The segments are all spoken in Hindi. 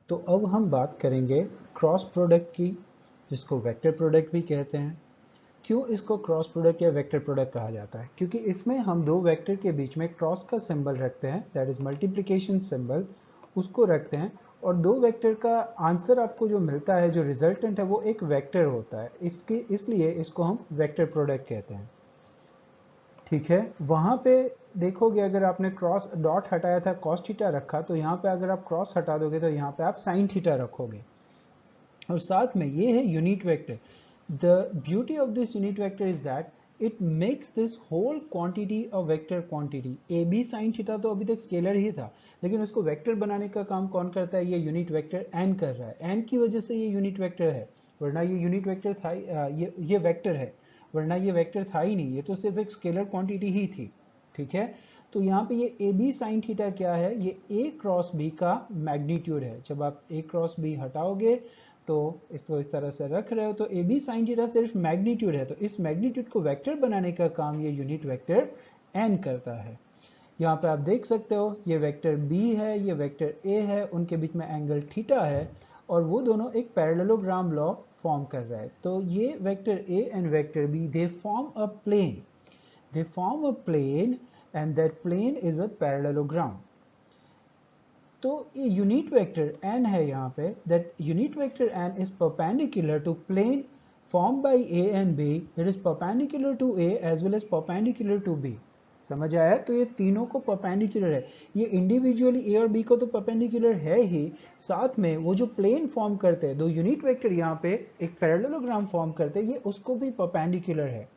तो अब हम बात करेंगे क्रॉस प्रोडक्ट की, जिसको वेक्टर प्रोडक्ट भी कहते हैं। क्यों इसको क्रॉस प्रोडक्ट या वेक्टर प्रोडक्ट कहा जाता है? क्योंकि इसमें हम दो वेक्टर के बीच में क्रॉस का सिंबल रखते हैं, दैट इज मल्टीप्लिकेशन सिंबल, उसको रखते हैं, और दो वेक्टर का आंसर आपको जो मिलता है, जो रिजल्टेंट है, वो एक वेक्टर होता है। इसलिए इसको हम वेक्टर प्रोडक्ट कहते हैं। ठीक है, वहां पे देखोगे, अगर आपने क्रॉस डॉट हटाया था, कॉस थीटा रखा, तो यहाँ पे अगर आप क्रॉस हटा दोगे तो यहाँ पे आप साइन थीटा रखोगे। और साथ में ये है unit vector. The beauty of this unit vector is that it makes this whole quantity a vector quantity. A B sine theta तो अभी तक स्केलर ही था, लेकिन उसको वेक्टर बनाने का काम कौन करता है? ये यूनिट वेक्टर एन कर रहा है। एन की वजह से ये यूनिट वेक्टर है, वरना ये यूनिट वेक्टर था, ये वेक्टर है, वरना ये वेक्टर था ही नहीं, ये तो सिर्फ एक स्केलर क्वांटिटी ही थी। ठीक है, तो यहाँ पे ये ए बी साइन थीटा क्या है? ये ए क्रॉस बी का मैग्नीट्यूड है। जब आप ए क्रॉस बी हटाओगे तो इसको इस तरह से रख रहे हो, तो ए बी साइन थीटा सिर्फ मैग्नीट्यूड है, तो इस मैग्नीट्यूड को वेक्टर बनाने का काम ये यूनिट वेक्टर एन करता है। यहाँ पे आप देख सकते हो, ये वेक्टर बी है, ये वेक्टर ए है, उनके बीच में एंगल थीटा है, और वो दोनों एक पैरेललोग्राम लॉ फॉर्म कर रहा है। तो ये vector A and vector B, they form a plane, they form a plane, and that plane is a parallelogram. तो ये यूनिट वेक्टर n है यहाँ पे, that unit vector n is perpendicular to plane formed by a and b, it is perpendicular to a as well as perpendicular to b. समझ आया? तो ये तीनों को परपेंडिकुलर है, ये इंडिविजुअली ए और बी को तो परपेंडिकुलर है ही, साथ में वो जो प्लेन फॉर्म करते हैं, दो यूनिट वेक्टर यहाँ पे एक पैरेललोग्राम फॉर्म करते हैं, ये उसको भी परपेंडिकुलर है।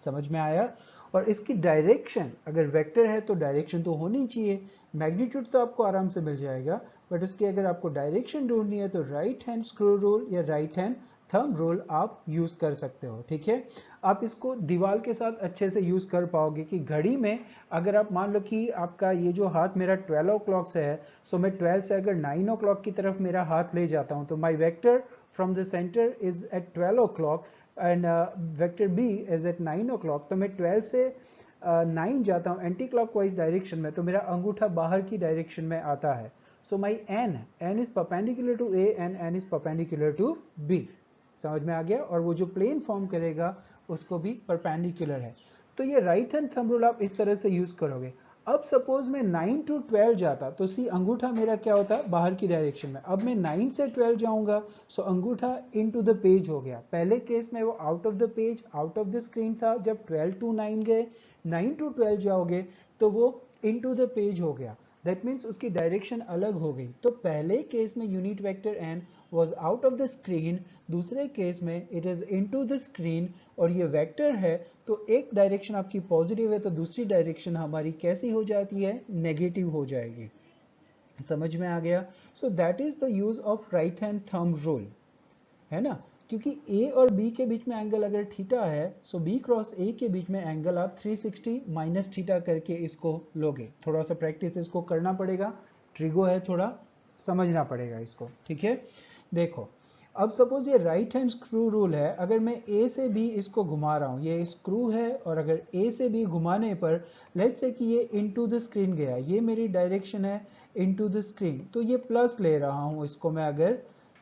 समझ में आया? और इसकी डायरेक्शन, अगर वेक्टर है तो डायरेक्शन तो होनी चाहिए, मैग्नीट्यूड तो आपको आराम से मिल जाएगा, बट उसकी अगर आपको डायरेक्शन ढूंढनी है तो राइट हैंड स्क्रू रूल या राइट हैंड थंब रूल आप यूज कर सकते हो। ठीक है, आप इसको दीवार के साथ अच्छे से यूज कर पाओगे कि घड़ी में अगर आप मान लो कि आपका ये जो हाथ मेरा 12 ओ क्लॉक से है, सो मैं 12 से अगर 9 ओ क्लॉक की तरफ मेरा हाथ ले जाता हूँ, तो my vector from the centre is at 12 o'clock and vector B is at 9 o'clock. तो मैं 12 से 9 जाता हूँ एंटी क्लॉकवाइज डायरेक्शन में, तो मेरा अंगूठा बाहर की डायरेक्शन में आता है। So my N is perpendicular to A and N is perpendicular to B. समझ में आ गया? और वो जो प्लेन फॉर्म करेगा उसको भी परपेंडिकुलर है। तो ये राइट हैंड थंब रूल आप इस तरह से यूज करोगे। अब सपोज मैं 9 टू 12 जाता, तो सी अंगूठा मेरा क्या होता है? बाहर की डायरेक्शन में। अब मैं 9 से 12 जाऊंगा, सो अंगूठा इनटू द पेज हो गया। पहले केस में वो out of the page, out of the screen था। जब 12 टू 9 गए, 9 टू 12 जाओगे तो वो इनटू द पेज हो गया। दैट मीन्स उसकी डायरेक्शन अलग हो गई। तो पहले केस में unit vector N was out of the screen, दूसरे केस में it is into the screen, और ये वेक्टर है, तो एक डायरेक्शन आपकी पॉजिटिव है तो दूसरी डायरेक्शन हमारी कैसी हो जाती है? नेगेटिव हो जाएगी। समझ में आ गया? सो that is the use of right hand thumb rule, है ना? क्योंकि ए और बी के बीच में एंगल अगर थीटा है, सो बी क्रॉस ए के बीच में एंगल आप 360 माइनस थीटा करके इसको लोगे। थोड़ा सा प्रैक्टिस इसको करना पड़ेगा, ट्रिगो है, थोड़ा समझना पड़ेगा इसको। ठीक है, देखो, अब सपोज ये राइट हैंड स्क्रू रूल है, अगर मैं ए से बी इसको घुमा रहा हूँ, ये स्क्रू है, और अगर ए से बी घुमाने पर लेट्स से कि ये इनटू द स्क्रीन गया, ये मेरी डायरेक्शन है इनटू द स्क्रीन, तो ये प्लस ले रहा हूँ इसको मैं अगर,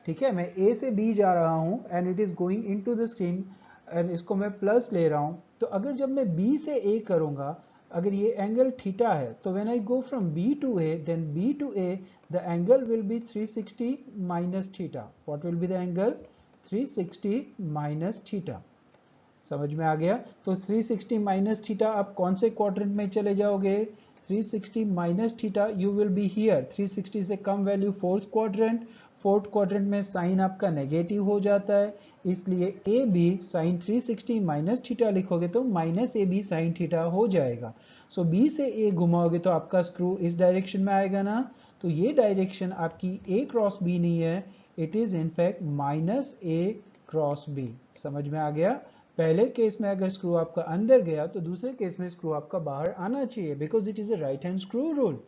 ठीक है, मैं ए से बी जा रहा हूँ and it is going into the screen, and इसको मैं प्लस ले रहा हूँ, तो अगर जब मैं बी से ए करूँगा, अगर ये एंगल थीटा है, तो when I go from B to A, then B to A the angle will be 360 minus theta. What will be the angle? 360 minus theta. समझ में आ गया? तो 360 माइनस थीटा आप कौन से क्वाड्रेंट में चले जाओगे? 360 minus theta you will be here. 360 से कम value fourth quadrant, fourth quadrant में साइन आपका नेगेटिव हो जाता है, इसलिए A B sine 360 minus theta लिखोगे तो minus A B sine theta हो जाएगा। सो बी से ए घुमाओगे तो आपका स्क्रू इस डायरेक्शन में आएगा ना, तो ये डायरेक्शन आपकी ए क्रॉस बी नहीं है, it is in fact minus A cross B. समझ में आ गया? पहले केस में अगर स्क्रू आपका अंदर गया तो दूसरे केस में स्क्रू आपका बाहर आना चाहिए, because it is a right hand screw rule.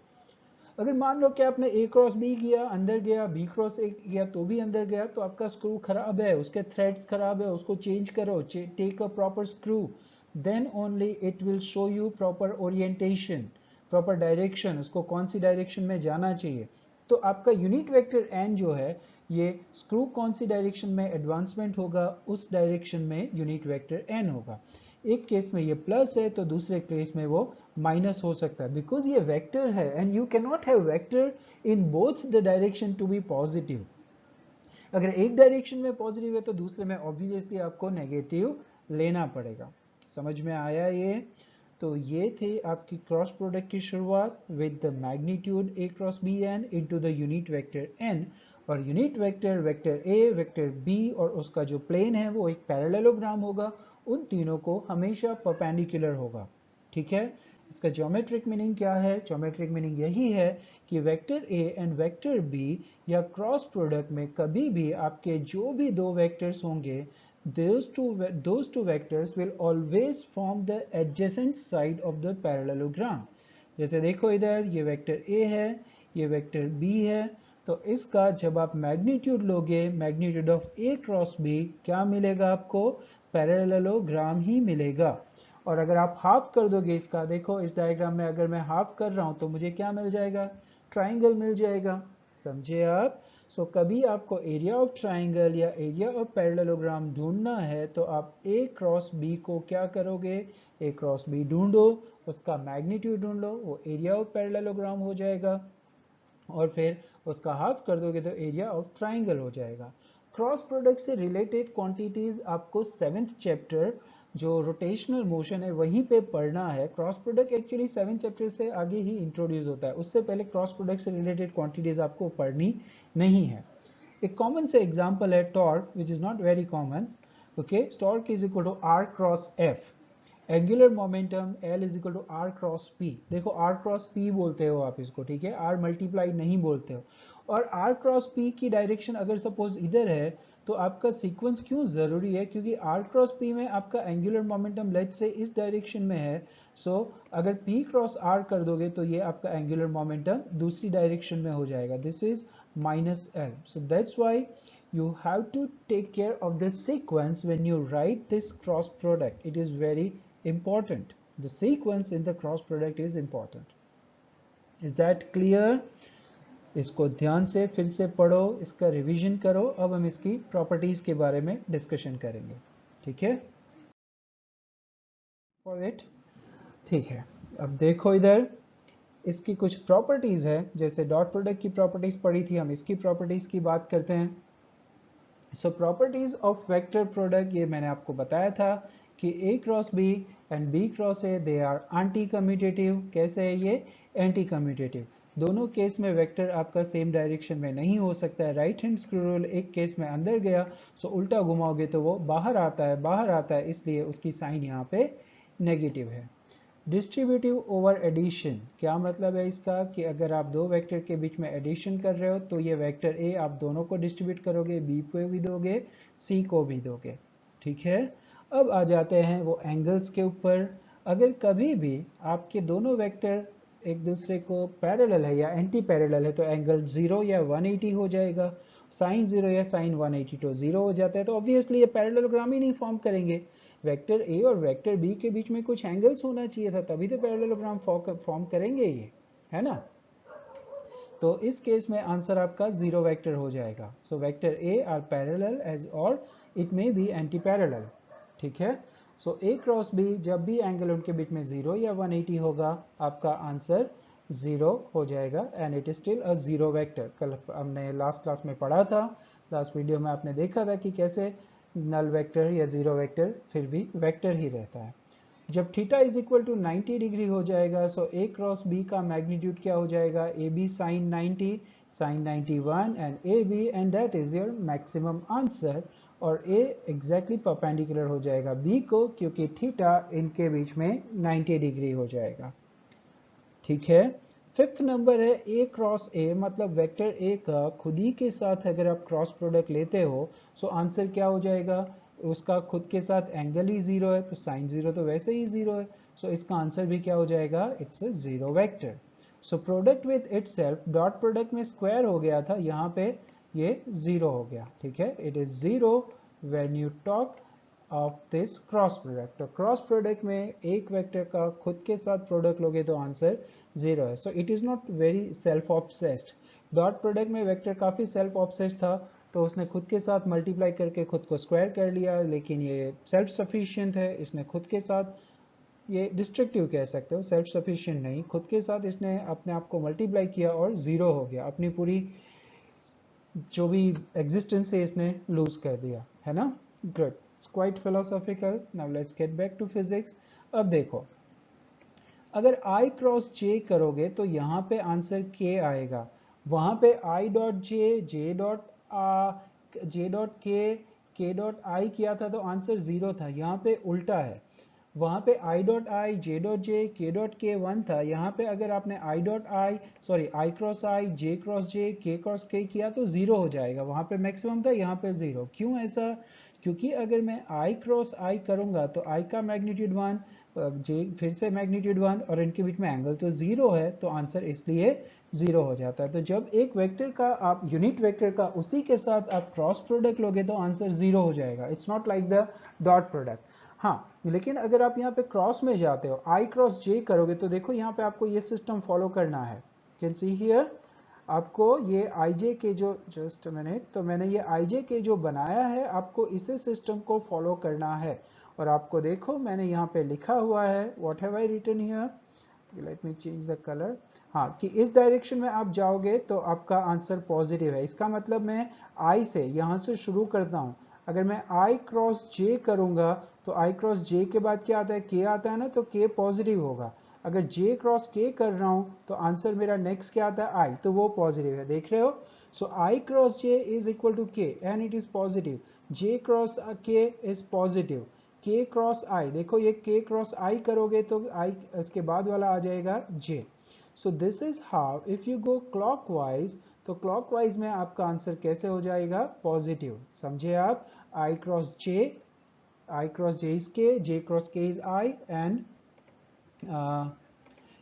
अगर मान लो कि आपने ए क्रॉस बी किया, अंदर गया, बी क्रॉस ए किया तो भी अंदर गया, तो आपका स्क्रू खराब है, उसके थ्रेड्स खराब है, उसको चेंज करो, take a proper screw, then only it will show you proper orientation, proper direction, उसको कौन सी डायरेक्शन में जाना चाहिए। तो आपका यूनिट वेक्टर n जो है ये स्क्रू कौन सी डायरेक्शन में एडवांसमेंट होगा, उस डायरेक्शन में यूनिट वेक्टर n होगा। एक केस में ये प्लस है तो दूसरे केस में वो माइनस हो सकता है, बिकॉज ये वेक्टर है and you can not have vector in both the direction to be positive. अगर एक डायरेक्शन में पॉजिटिव है तो दूसरे में ऑब्वियसली आपको नेगेटिव लेना पड़ेगा। समझ में आया ये? तो ये थे आपकी क्रॉस प्रोडक्ट की शुरुआत with the magnitude a cross B N into the unit vector n, और unit vector vector a vector b और उसका जो प्लेन है वो एक पैरेललोग्राम होगा, उन तीनों को हमेशा परपेंडिकुलर होगा। ठीक है, इसका ज्योमेट्रिक मीनिंग क्या है? ज्योमेट्रिक मीनिंग यही है कि vector a and vector b या क्रॉस प्रोडक्ट में कभी भी आपके जो भी दो वेक्टर्स होंगे, those two vectors will always form the adjacent side of the parallelogram। जैसे देखो इधर ये वेक्टर a है, ये वेक्टर b है, तो इसका जब आप मैग्नीट्यूड लोगे, magnitude of a cross b क्या मिलेगा आपको? पैरेललोग्राम ही मिलेगा। और अगर आप हाफ कर दोगे इसका, देखो इस डायग्राम में अगर मैं हाफ कर रहा हूं तो मुझे क्या मिल जाएगा? ट्राइंगल मिल जाएगा। समझे आप? सो कभी आपको एरिया ऑफ ट्राइंगल या एरिया ऑफ पैरेललोग्राम ढूंढना है तो आप a क्रॉस b को क्या करोगे? a क्रॉस b ढूंढो, उसका मैग्नीट्यूड ढूंढ लो, वो एरिया ऑफ पैरेललोग्राम हो जाएगा, और फिर उसका हाफ कर दोगे तो एरिया ऑफ ट्राइंगल हो जाएगा। क्रॉस प्रोडक्ट से रिलेटेड क्वांटिटीज आपको 7th चैप्टर जो रोटेशनल मोशन है वहीं पे पढ़ना है। Cross product actually 7th chapter से आगे ही इंट्रोड्यूस होता है, उससे पहले क्रॉस प्रोडक्ट से रिलेटेड क्वांटिटीज आपको पढ़नी नहीं है। एक कॉमन से एग्जांपल है torque, which is not very common. Okay, torque is equal to R cross F, angular momentum L is equal to R cross P. देखो आर क्रॉस पी बोलते हो आप इसको, ठीक है, आर मल्टीप्लाई नहीं बोलते हो। और आर क्रॉस पी की डायरेक्शन अगर सपोज इधर है तो आपका सीक्वेंस क्यों जरूरी है? क्योंकि आर क्रॉस पी में आपका एंगुलर मोमेंटम लेट्स से इस डायरेक्शन में है, सो अगर पी क्रॉस आर कर दोगे तो ये आपका एंगुलर मोमेंटम दूसरी डायरेक्शन में हो जाएगा, this is minus L. So that's why you have to take care of this sequence when you write this cross product. It is very important. The sequence in the cross product is important. Is that clear? इसको ध्यान से फिर से पढ़ो, इसका रिवीजन करो। अब हम इसकी प्रॉपर्टीज के बारे में डिस्कशन करेंगे। ठीक है, फॉर इट, ठीक है। अब देखो इधर इसकी कुछ प्रॉपर्टीज है, जैसे डॉट प्रोडक्ट की प्रॉपर्टीज पढ़ी थी, हम इसकी प्रॉपर्टीज की बात करते हैं। So properties of vector product, ये मैंने आपको बताया था कि a cross b and b cross a they are anti commutative. कैसे है ये? Anti commutative. दोनों केस में वेक्टर आपका सेम डायरेक्शन में नहीं हो सकता है। राइट हैंड स्क्रू रूल, एक केस में अंदर गया सो उल्टा घुमाओगे तो वो बाहर आता है, बाहर आता है, इसलिए उसकी साइन यहाँ पे नेगेटिव है। डिस्ट्रीब्यूटिव ओवर एडिशन, क्या मतलब है इसका? कि अगर आप दो वेक्टर के बीच में एडिशन कर रहे हो तो ये वेक्टर ए आप दोनों को डिस्ट्रीब्यूट करोगे, बी को भी दोगे, सी को भी दोगे। ठीक है, अब आ जाते हैं वो एंगल्स के ऊपर। अगर कभी भी आपके दोनों वेक्टर एक दूसरे को पैरेलल है या एंटी पैरेलल है तो एंगल 0 या 180 हो जाएगा। साइन 0 या साइन 180 तो 0 हो जाता है, तो ऑब्वियसली ये पैरेललोग्राम ही नहीं फॉर्म करेंगे। वेक्टर ए और वेक्टर बी के बीच में कुछ एंगल्स होना चाहिए था, तभी तो पैरेललोग्राम फॉर्म करेंगे ये, है ना? तो इस केस में आंसर आपका 0 वेक्टर हो जाएगा। So vector A are parallel as or it may be anti parallel. ठीक है, सो ए क्रॉस बी जब भी एंगल उनके बीच में 0 या 180 होगा आपका आंसर 0 हो जाएगा and it is still a 0 vector. कल हमने लास्ट क्लास में पढ़ा था, लास्ट वीडियो में आपने देखा था कि कैसे नल वेक्टर या 0 वेक्टर फिर भी वेक्टर ही रहता है। जब theta is equal to 90 degree हो जाएगा सो ए क्रॉस बी का मैग्नीट्यूड क्या हो जाएगा? A B sine 90, sine 91 and A B, and that is your maximum answer. और ए एग्जैक्टली परपेंडिकुलर हो जाएगा बी को, क्योंकि थीटा इनके बीच में 90 डिग्री हो जाएगा। ठीक है, फिफ्थ नंबर है ए क्रॉस ए, मतलब वेक्टर ए का खुद ही के साथ अगर आप क्रॉस प्रोडक्ट लेते हो सो आंसर क्या हो जाएगा? उसका खुद के साथ एंगल ही 0 है तो साइन 0 तो वैसे ही 0 है, सो इसका आंसर भी क्या हो जाएगा? It's a 0 vector. So product with itself, dot product में स्क्वायर हो गया था, यहाँ पे ये 0 हो गया। ठीक है, it is 0 when you talk of this cross product. तो क्रॉस प्रोडक्ट में एक वेक्टर का खुद के साथ प्रोडक्ट लोगे तो आंसर 0 है। So it is not very self obsessed, dot product में वेक्टर काफ़ी सेल्फ ऑब्सेस्ड था, तो उसने खुद के साथ मल्टीप्लाई करके खुद को स्क्वायर कर लिया, लेकिन ये सेल्फ सफिशिएंट है, इसने खुद के साथ, ये डिस्ट्रक्टिव कह सकते हो, सेल्फ सफिशिएंट नहीं, खुद के साथ इसने अपने आप को मल्टीप्लाई किया और जीरो हो गया, अपनी पूरी जो भी एग्जिस्टेंस है इसने लूज कर दिया, है ना। Good, it's quite philosophical. Now let's get back to physics. अब देखो, अगर i क्रॉस j करोगे तो यहाँ पे आंसर k आएगा, वहां पे i dot J, J dot के डॉट आई किया था तो आंसर 0 था, यहाँ पे उल्टा है, वहां पे i dot I, J dot J, के डॉट के 1 था, यहाँ पे अगर आपने i dot I, sorry i cross I, J cross J, K cross के किया तो 0 हो जाएगा, वहां पे मैक्सिमम था, यहाँ पे 0। क्यों ऐसा? क्योंकि अगर मैं i क्रॉस आई करूंगा तो i का मैग्नीट्यूड 1, जे फिर से मैग्नीट्यूड 1, और इनके बीच में एंगल तो 0 है, तो आंसर इसलिए 0 हो जाता है। तो जब एक वेक्टर का आप यूनिट वेक्टर का उसी के साथ आप क्रॉस प्रोडक्ट लोगे तो आंसर 0 हो जाएगा। It's not like the dot product. हाँ, लेकिन अगर आप यहाँ पे क्रॉस में जाते हो, i क्रॉस j करोगे तो देखो यहाँ पे आपको ये सिस्टम फॉलो करना है। कैन सी हियर, आपको ये ij के जो, जस्ट मिनट, तो मैंने ये ij के जो बनाया है, आपको इसे सिस्टम को फॉलो करना है। और आपको देखो मैंने यहाँ पे लिखा हुआ है, what have I written here, let me change the colour. हाँ, कि इस डायरेक्शन में आप जाओगे तो आपका आंसर पॉजिटिव है। इसका मतलब मैं i से यहाँ से शुरू करता हूँ, अगर मैं i क्रॉस j करूंगा तो i क्रॉस j के बाद क्या आता है, k आता है ना, तो k पॉजिटिव होगा। अगर j क्रॉस k कर रहा हूं तो आंसर मेरा नेक्स्ट क्या आता है, i, तो वो पॉजिटिव है, देख रहे हो। So i cross j is equal to k and it is positive, j cross k is positive, k cross i, देखो ये k क्रॉस i करोगे तो i इसके बाद वाला आ जाएगा j। So this is how if you go clockwise, तो क्लॉकवाइज में आपका आंसर कैसे हो जाएगा, पॉजिटिव। समझे आप, i cross j, I cross j is k, j cross k is I, and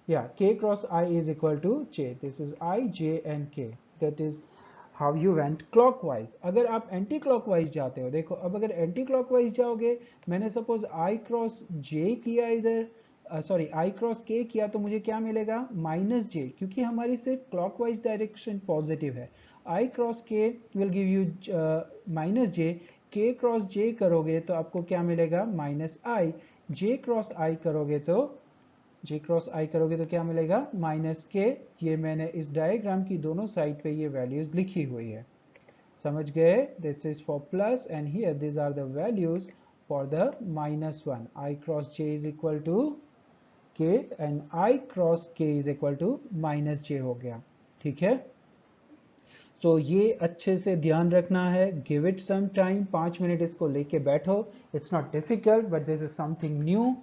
yeah, k cross I is equal to j. This is I, j and k. That is how you went clockwise. अगर आप एंटी क्लॉकवाइज जाते हो, देखो अब अगर एंटी क्लॉकवाइज जाओगे, मैंने सपोज I cross j किया इधर, सॉरी I cross k किया, तो मुझे क्या मिलेगा, माइनस j, क्योंकि हमारी सिर्फ क्लॉकवाइज डायरेक्शन पॉजिटिव है। I cross k will give you minus j, k cross j करोगे तो आपको क्या मिलेगा, minus i, j cross i करोगे तो क्या मिलेगा, माइनस k। ये मैंने इस डायग्राम की दोनों साइड पे ये वैल्यूज लिखी हुई है, समझ गए। This is for plus and here this are the values for the -1। i cross j is equal to k and i cross k is equal to minus j हो गया, ठीक है। तो ये अच्छे से ध्यान रखना है, give it some time, 5 minute इसको लेके बैठो। It's not difficult but this is something new,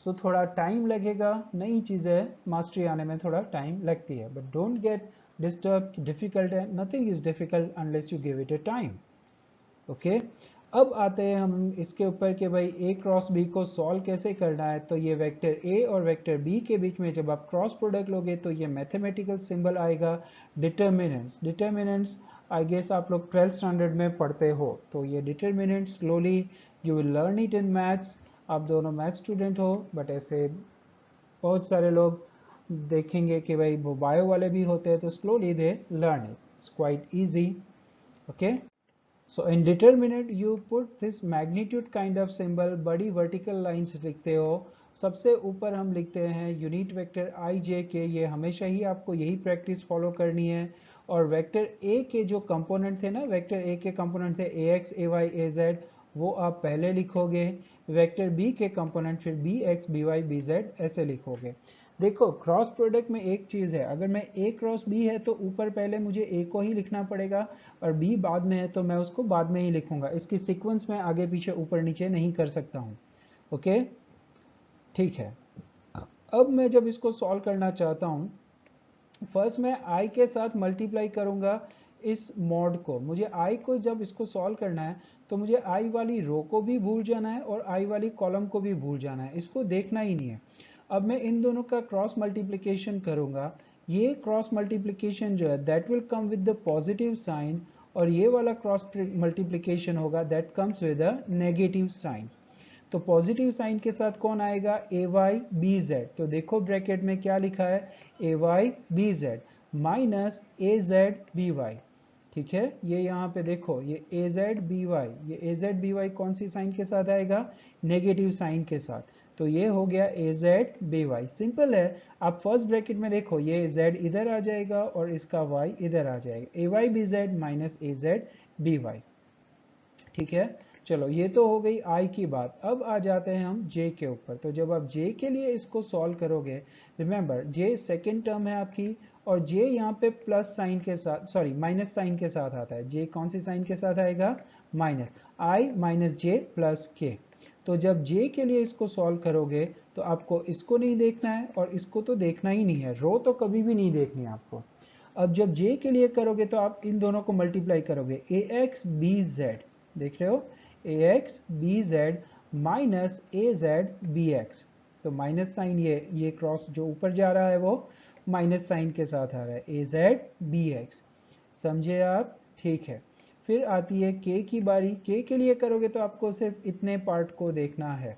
so थोड़ा टाइम लगेगा, नई चीज़ें मास्टरी आने में थोड़ा टाइम लगती है, but don't get disturb, difficult है, nothing is difficult unless you give it a time, okay. अब आते हैं हम इसके ऊपर कि भाई a क्रॉस b को सॉल्व कैसे करना है। तो ये वेक्टर a और वेक्टर b के बीच में जब आप क्रॉस प्रोडक्ट लोगे तो ये मैथमेटिकल सिंबल आएगा डिटर्मिनेंट्स। डिटर्मिनेंट्स आई गेस आप लोग 12th स्टैंडर्ड में पढ़ते हो, तो ये determinants slowly you will learn it in maths. आप दोनों मैथ स्टूडेंट हो, बट ऐसे बहुत सारे लोग देखेंगे कि भाई वो बायो वाले भी होते हैं, तो slowly they learn it, it's quite easy, okay. So in determinant you put this magnitude kind of symbol, बड़ी vertical lines लिखते हो, सबसे ऊपर हम लिखते हैं unit vector i j k, ये हमेशा ही आपको यही प्रैक्टिस फॉलो करनी है। और वेक्टर a के जो कंपोनेंट थे ना, वेक्टर a के कंपोनेंट थे ax ay az, वो आप पहले लिखोगे, वेक्टर b के कंपोनेंट फिर bx by bz ऐसे लिखोगे। देखो क्रॉस प्रोडक्ट में एक चीज है, अगर मैं a क्रॉस b है तो ऊपर पहले मुझे a को ही लिखना पड़ेगा, और b बाद में है तो मैं उसको बाद में ही लिखूंगा, इसकी सीक्वेंस में आगे पीछे ऊपर नीचे नहीं कर सकता हूं, ओके, ठीक है। अब मैं जब इसको सॉल्व करना चाहता हूं, फर्स्ट मैं i के साथ मल्टीप्लाई करूंगा इस मॉड को। मुझे i को जब इसको सॉल्व करना है तो मुझे i वाली रो को भी भूल जाना है और i वाली कॉलम को भी भूल जाना है, इसको देखना ही नहीं है। अब मैं इन दोनों का क्रॉस मल्टीप्लिकेशन करूंगा, ये क्रॉस मल्टीप्लिकेशन जो है that will come with the positive sign, और ये वाला क्रॉस मल्टीप्लिकेशन होगा that comes with a negative sign. तो पॉजिटिव साइन के साथ कौन आएगा, ए वाई बी जेड। तो देखो ब्रैकेट में क्या लिखा है, ए वाई बी जेड। माइनस ए जेड बी वाई। ठीक है, ये यहाँ पे देखो, ये ए जेड बी वाई, ये ए जेड बी वाई कौन सी साइन के साथ आएगा? नेगेटिव साइन के साथ। तो ये हो गया ए जेड बी वाई। सिंपल है। आप फर्स्ट ब्रैकेट में देखो, ये जेड इधर आ जाएगा और इसका वाई इधर आ जाएगा, ए वाई बी जेड माइनस ए जेड बी वाई। ठीक है, चलो ये तो हो गई आई की बात। अब आ जाते हैं हम जे के ऊपर। तो जब आप जे के लिए इसको सॉल्व करोगे, रिमेंबर जे सेकेंड टर्म है आपकी, और जे यहाँ पे प्लस साइन के साथ, सॉरी माइनस साइन के साथ आता है। जे कौन सी साइन के साथ आएगा? माइनस। आई माइनस जे प्लस के। तो जब जे के लिए इसको सॉल्व करोगे तो आपको इसको नहीं देखना है और इसको तो देखना ही नहीं है, रो तो कभी भी नहीं देखनी है आपको। अब जब जे के लिए करोगे तो आप इन दोनों को मल्टीप्लाई करोगे, ए एक्स बी जेड, देख रहे हो, ए एक्स बी जेड माइनस ए जेड बी एक्स। तो माइनस साइन, ये क्रॉस जो ऊपर जा रहा है वो माइनस साइन के साथ आ रहा है, ए जेड बी एक्स। समझे आप? ठीक है। फिर आती है के की बारी। के के लिए करोगे तो आपको सिर्फ इतने पार्ट को देखना है,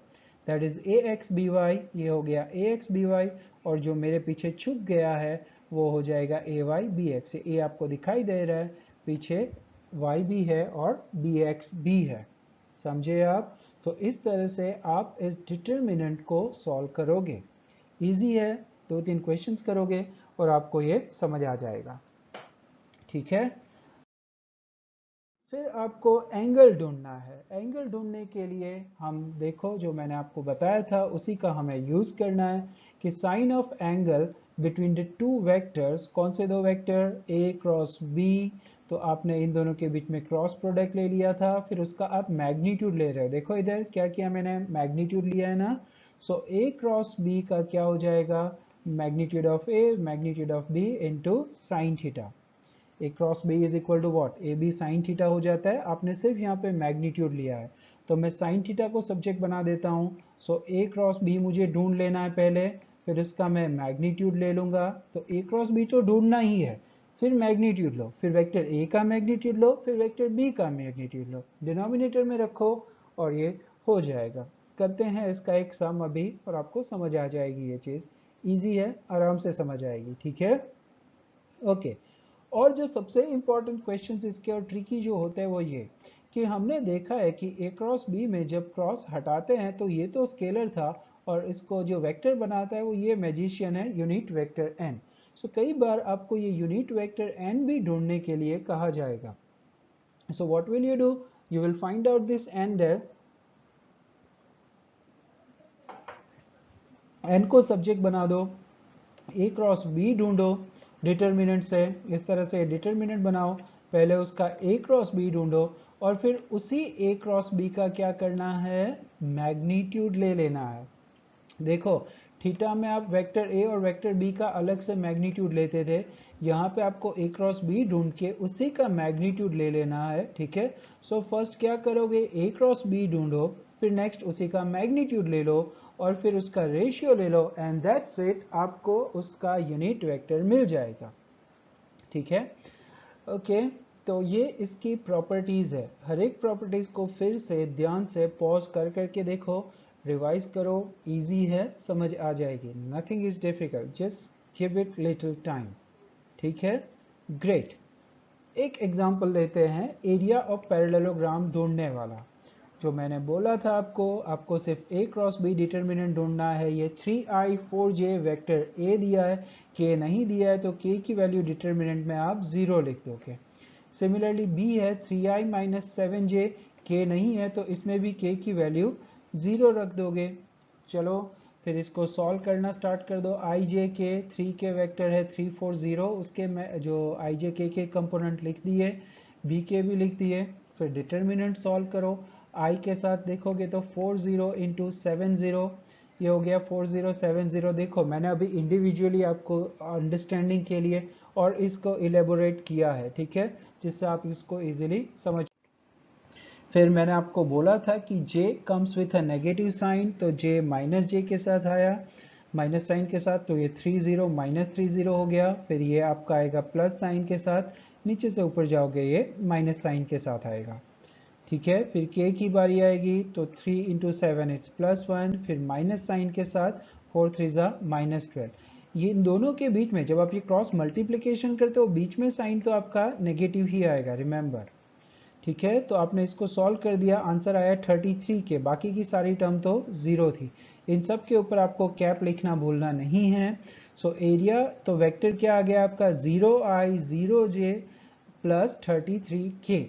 that is A X B Y, ये हो गया ए एक्स बी वाई, और जो मेरे पीछे छुप गया है वो हो जाएगा ए वाई बी एक्स। ए आपको दिखाई दे रहा है, पीछे वाई भी है और बी एक्स भी है। समझे आप? तो इस तरह से आप इस डिटर्मिनेंट को सॉल्व करोगे। इजी है, 2-3 क्वेश्चंस करोगे और आपको ये समझ आ जाएगा। ठीक है, फिर आपको एंगल ढूंढना है। एंगल ढूंढने के लिए हम देखो, जो मैंने आपको बताया था उसी का हमें यूज करना है कि sine of angle between the two vectors. कौन से दो वेक्टर? ए क्रॉस बी। तो आपने इन दोनों के बीच में क्रॉस प्रोडक्ट ले लिया था, फिर उसका आप मैग्नीट्यूड ले रहे हो। देखो इधर क्या किया मैंने, मैग्नीट्यूड लिया है ना। सो ए क्रॉस बी का क्या हो जाएगा? Magnitude of A magnitude of B into sine theta. A cross B is equal to what? A B sine theta हो जाता है। आपने सिर्फ यहाँ पे मैग्नीट्यूड लिया है, तो मैं साइन थीटा को सब्जेक्ट बना देता हूँ। सो ए क्रॉस बी मुझे ढूंढ लेना है पहले, फिर इसका मैं मैग्नीट्यूड ले लूंगा। तो ए क्रॉस बी तो ढूंढना ही है, फिर मैग्नीट्यूड लो, फिर वेक्टर ए का मैग्नीट्यूड लो, फिर वेक्टर बी का मैग्नीट्यूड लो, डिनोमिनेटर में रखो और ये हो जाएगा। करते हैं इसका एक सम अभी और आपको समझ आ जाएगी। ये चीज़ ईजी है, आराम से समझ आएगी। ठीक है, ओके। और जो सबसे इंपॉर्टेंट क्वेश्चन इसके और ट्रिकी जो होते हैं वो ये कि हमने देखा है कि ए क्रॉस बी में जब क्रॉस हटाते हैं तो ये तो स्केलर था, और इसको जो वेक्टर बनाता है वो ये मैजिशियन है, यूनिट वेक्टर एन। सो कई बार आपको ये यूनिट वेक्टर एन भी ढूंढने के लिए कहा जाएगा। So what will you do? You will find out this N there, N को सब्जेक्ट बना दो, ए क्रॉस बी ढूंढो डिटर्मिनेंट से। इस तरह से डिटर्मिनेंट बनाओ, पहले उसका ए क्रॉस बी ढूंढो और फिर उसी ए क्रॉस बी का क्या करना है? मैग्नीट्यूड ले लेना है। देखो थीटा में आप वेक्टर ए और वेक्टर बी का अलग से मैग्नीट्यूड लेते थे, यहाँ पे आपको ए क्रॉस बी ढूंढ के उसी का मैग्नीट्यूड ले लेना है। ठीक है, सो फर्स्ट क्या करोगे? ए क्रॉस बी ढूंढो, फिर नेक्स्ट उसी का मैग्नीट्यूड ले लो और फिर उसका रेशियो ले लो, एंड दैट्स इट, आपको उसका यूनिट वेक्टर मिल जाएगा। ठीक है, ओके। तो ये इसकी प्रॉपर्टीज है। हर एक प्रॉपर्टीज को फिर से ध्यान से पॉज कर करके देखो, रिवाइज करो, इजी है, समझ आ जाएगी। Nothing is difficult, just give it little time. ठीक है, ग्रेट। एक एग्जांपल लेते हैं एरिया ऑफ पैरेललोग्राम ढूंढने वाला। जो मैंने बोला था आपको सिर्फ ए क्रॉस बी डिटर्मिनेंट ढूंढना है। ये 3i 4j वेक्टर ए दिया है, के नहीं दिया है, तो के की वैल्यू डिटर्मिनेंट में आप 0 लिख दोगे। सिमिलरली बी है 3i माइनस 7j, के नहीं है तो इसमें भी के की वैल्यू 0 रख दोगे। चलो फिर इसको सॉल्व करना स्टार्ट कर दो। आई जे के 3 के वेक्टर है 3 4 0, उसके में जो आई जे के कंपोनेंट लिख दिए, बी के भी लिख दिए। फिर डिटर्मिनेंट सॉल्व करो, आई के साथ देखोगे तो 4 0 इंटू 7 0, ये हो गया 4 0 7 0। देखो मैंने अभी इंडिविजुअली आपको अंडरस्टैंडिंग के लिए और इसको इलेबोरेट किया है, ठीक है, जिससे आप इसको इजीली समझ। फिर मैंने आपको बोला था कि j comes with a negative sign, तो j माइनस जे के साथ आया, माइनस साइन के साथ, तो ये 3 0 माइनस 3 0 हो गया। फिर ये आपका आएगा प्लस साइन के साथ, नीचे से ऊपर जाओगे ये माइनस साइन के साथ आएगा। ठीक है, फिर k की बारी आएगी तो 3 इंटू 7 इट्स +1, फिर माइनस साइन के साथ 4 3 ज़ा -12। ये इन दोनों के बीच में जब आप ये क्रॉस मल्टीप्लिकेशन करते हो बीच में साइन तो आपका नेगेटिव ही आएगा, रिमेंबर। ठीक है, तो आपने इसको सॉल्व कर दिया, आंसर आया 33 के, बाकी की सारी टर्म तो जीरो थी। इन सब के ऊपर आपको कैप लिखना भूलना नहीं है। सो एरिया तो वेक्टर क्या आ गया आपका 0i 0j प्लस 33k।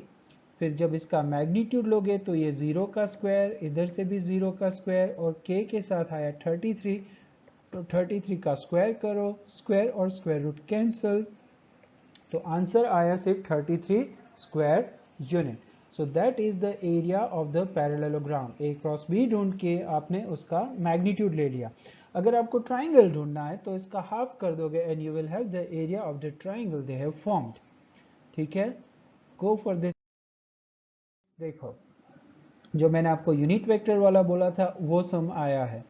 फिर जब इसका मैग्नीट्यूड लोगे तो ये 0 का स्क्वायर, इधर से भी 0 का स्क्वायर, और k के साथ आया 33, तो 33 का स्क्वायर करो, स्क्वायर और स्क्वायर रूट कैंसिल, तो आंसर आया सिर्फ 33 square unit. So that is the area of the parallelogram. A cross B ढूंढ के आपने उसका मैग्नीट्यूड ले लिया। अगर आपको ट्राइंगल ढूंढना है तो इसका हाफ कर दोगे and you will have the area of the triangle they have formed. ठीक है, गो फॉर दिस। देखो, जो मैंने आपको यूनिट वेक्टर वाला बोला था वो सम आया है।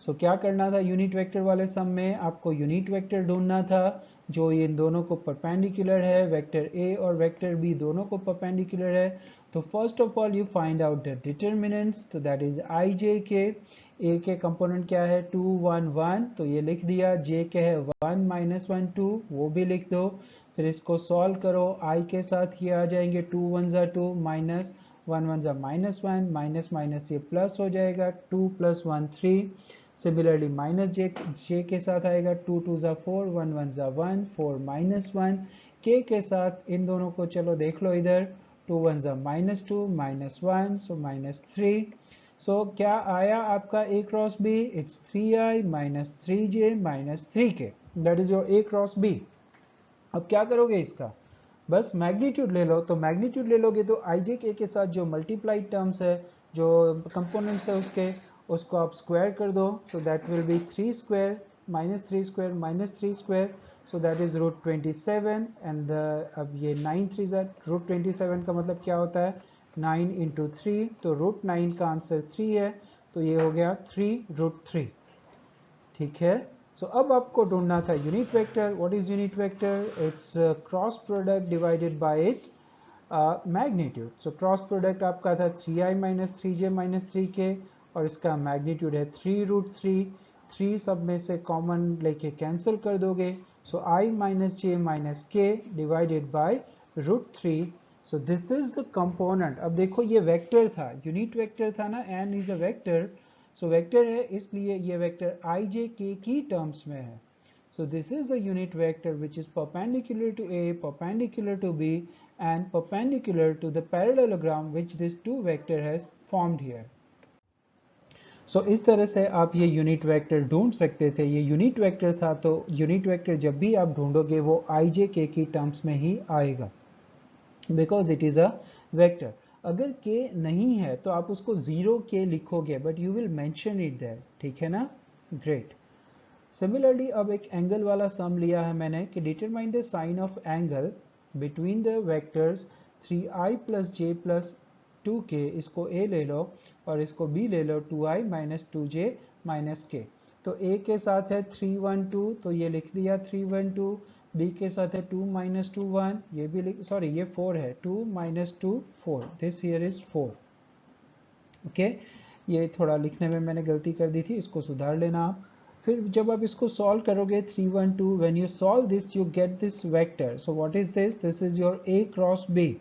सो क्या करना था, यूनिट वेक्टर वाले सम में आपको यूनिट वेक्टर ढूंढना था जो इन दोनों को परपेंडिकुलर है, वेक्टर ए और वेक्टर बी दोनों को परपेंडिकुलर है। तो first of all you find out the determinants, तो दैट इज आई जे के। ए के कंपोनेंट क्या है 2 1 1, तो ये लिख दिया। जे के है 1 -1 2, वो भी लिख दो। फिर इसको सॉल्व करो, आई के साथ ये आ जाएंगे 2 1 ज़ा 2 माइनस 1 1 ज़ा -1, माइनस माइनस ये प्लस हो जाएगा, 2 + 1 3। सिमिलरली माइनस जे के साथ आएगा 2 2 ज़ा 4, 1 1 ज़ा 1 4 -1। के साथ इन दोनों को चलो देख लो इधर, 2 1 ज़ा -2 -1, सो -3। सो क्या आया आपका A cross B, it's 3i - 3j - 3k, that is your A cross B. अब क्या करोगे इसका, बस मैग्नीट्यूड ले लो। तो मैग्नीट्यूड ले लोगे तो आई जे के साथ जो मल्टीप्लाइड टर्म्स है, जो कंपोनेंट्स है उसको आप स्क्वायर कर दो। So that will be 3 square -3 square -3 square, so that is √27। And अब ये 9 3 √27 का मतलब क्या होता है 9 × 3, तो √9 का आंसर 3 है, तो ये हो गया 3√3। ठीक है, सो अब आपको ढूंढना था unit vector. What is unit vector, it's cross product divided by its magnitude. So cross product आपका था 3i - 3j - 3k, और इसका मैग्नीट्यूड है 3√3। 3 सब में से कॉमन लेके कैंसिल कर दोगे, सो i - j - k divided by √3। So this is the component. अब देखो ये वेक्टर था, यूनिट वेक्टर था ना, n is a vector. So vector है इसलिए ये वेक्टर आई जे के की टर्म्स में है। So this is a unit vector which is perpendicular to A, perpendicular to B, and perpendicular to the parallelogram which this two vector has formed here. So इस तरह से आप ये यूनिट वेक्टर ढूंढ सकते थे। ये यूनिट वेक्टर था, तो यूनिट वेक्टर जब भी आप ढूंढोगे वो आई जे के की टर्म्स में ही आएगा, because it is a vector. अगर k नहीं है तो आप उसको 0k लिखोगे, but you will mention it there. ठीक है ना, ग्रेट। सिमिलरली अब एक एंगल वाला सम लिया है मैंने कि determine the sine of angle between the vectors 3i + j + 2k, इसको a ले लो और इसको b ले लो 2i - 2j - k। तो a के साथ है 3 1 2, तो ये लिख दिया 3 1 2। b के साथ है 2 - 2 1, ये भी लिख, सॉरी ये 4 है, 2 - 2 4, दिस हियर इज 4। ओके, ये थोड़ा लिखने में मैंने गलती कर दी थी, इसको सुधार लेना आप। फिर जब आप इसको सॉल्व करोगे 3 1 2, when you solve this you get this vector. So what is this, this is your A cross B.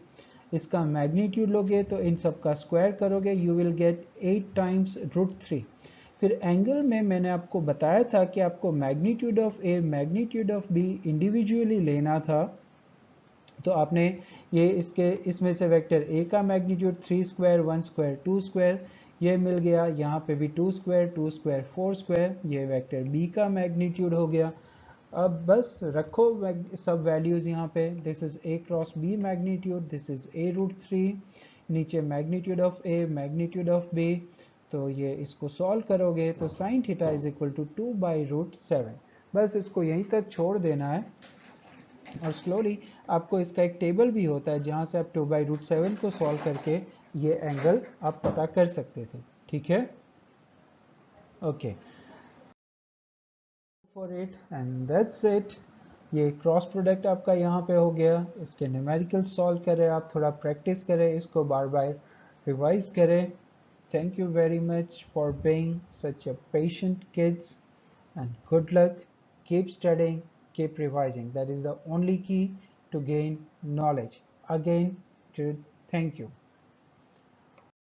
इसका मैग्नीट्यूड लोगे तो इन सब का स्क्वायर करोगे, यू विल गेट 8 टाइम्स √3। फिर एंगल में मैंने आपको बताया था कि आपको magnitude of A magnitude of B individually लेना था। तो आपने ये इसमें से वेक्टर ए का मैग्नीट्यूड 3 स्क्वायर 1 स्क्वायर 2 स्क्वायर ये मिल गया, यहाँ पे भी 2 स्क्वायर 2 स्क्वायर 4 स्क्वायर, ये वेक्टर बी का मैग्नीट्यूड हो गया। अब बस रखो सब वैल्यूज यहाँ पे, this is A cross B magnitude, दिस इज a√3, नीचे magnitude of A magnitude of B. तो ये इसको सॉल्व करोगे तो sine theta is equal to 2/√7। बस इसको यहीं तक छोड़ देना है, और स्लोली आपको इसका एक टेबल भी होता है जहां से आप 2/√7 को सॉल्व करके ये एंगल आप पता कर सकते थे। ठीक है, okay, for it and that's it. ये क्रॉस प्रोडक्ट आपका यहाँ पे हो गया। इसके न्यूमेरिकल सॉल्व करें, आप थोड़ा प्रैक्टिस करें, इसको बार बार रिवाइज करें। Thank you very much for being such a patient kids and good luck. keep studying, keep revising. That is the only key to gain knowledge. Again, good, thank you.